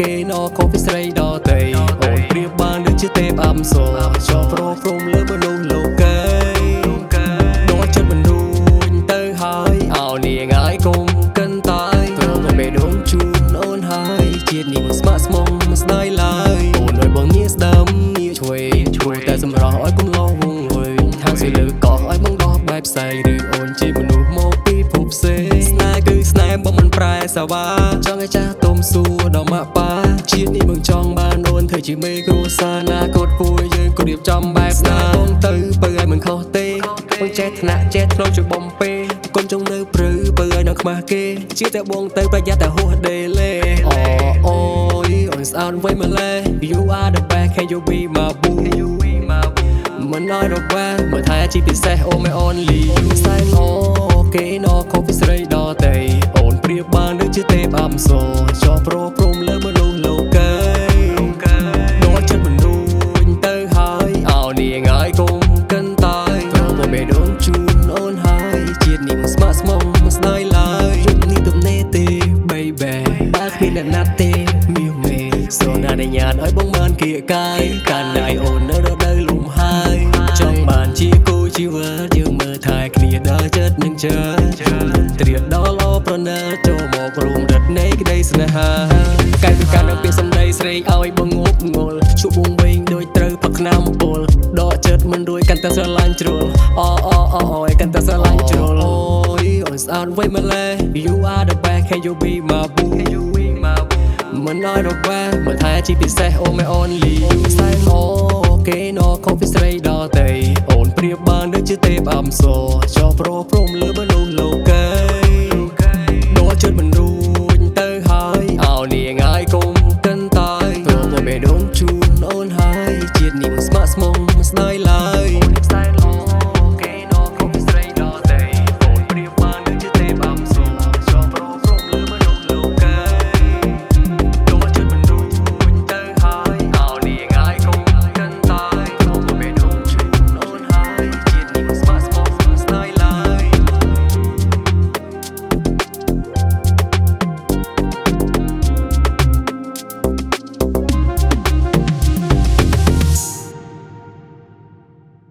គេណកូពីស្រីដល់ទៅអូនព្រៀបបានដូចជាទេពអំសរជាប់ប្រព្រំលើមនុស្សលោកីដល់ចិត្តមនុស្សទៅហើយអោនាងហើយកុំកិនតើព្រមតែដងជូនអូនហើយជាតិនេះមិនស្មាក់ស្មងមិនស្ដាយឡើយអូនឲ្យបងងាកស្ដាំងាកឆ្វេងជួយតែសម្រស់ឲ្យកុំលោវងវិញថាសើលើកោះឲ្យបងដោះបែបផ្សេងឬអូនជាមនុស្សមកពីភពផ្សេងស្នេហ៍គឺស្នេហ៍បងមិនប្រែសាវ៉ាចង់ឲ្យចាស់ទុំសួរដល់ម៉ាក់ប៉ាជាតិនេះបងចង់បានអូនធ្វើជាមេគ្រួសារណាកូនពួកយើងក៏រៀបចំបែបណាបងទៅបើឲ្យមិនខុសទេបងចេះថ្នាក់ចេះធ្នងជួយបំពេកុំចង់នៅព្រឺបើឲ្យនៅខ្មាស់គេជាតែបងទៅប្រយ័ត្នតែហួសដេលេអូយអូនស្អាតវិញម្លេ You are the best can you be my boo មិនឲ្យរវល់មើលថែជីពិសេសអូន my only you សែងអូគេណកូពីស្រីដល់ទៅអូនព្រៀបបានដូចជាទេពអំសរជាប់ប្រព្រំលើមនុស្សលោកីដល់ចិត្តមនុស្សទៅហើយអោនាងហើយកុំកិនតើព្រមតែដងជូនអូនហើយជាតិនេះមិនស្មាក់ស្មងមិនស្ដាយឡើយយប់នេះទំនេរទេ baby បើគ្មានអ្នកណាត់ទេមាសមេស្រណានញ្ញាតឲ្យបងបានគៀកកាយកាន់ដៃអូននៅរដូវលំហើយចង់បានជាគូជីវិតយើងមើលថែគ្នាដល់ចិត្តនឹងជើត្រៀមដល់អូប្រណិតចូលមករួមរត់នៃក្តីស្នេហាកាយវិការនៅពេលសម្ដីស្រីឲ្យបងងប់ងល់ជួបបងវិញដូចត្រូវផឹកថ្នាំពុលដកចិត្តមិនរួយកាន់តែស្រឡាញ់ជ្រុលអូយកាន់តែស្រឡាញ់ជ្រុលអូយអូនស្អាតវិញម្លេ You are the best can you be my boo មិនឲ្យរវល់មើលថែជីពិសេសអូ my only you សែងអូគេណកូពីស្រីដល់ទៅអូនព្រៀបបានដូចជាទេពអំសរជាប់ប្រព្រំលើមនុស្សលោកីដល់ចិត្តមនុស្សទៅហើយអោនាងហើយកុំកិនតើព្រមតែដងជូ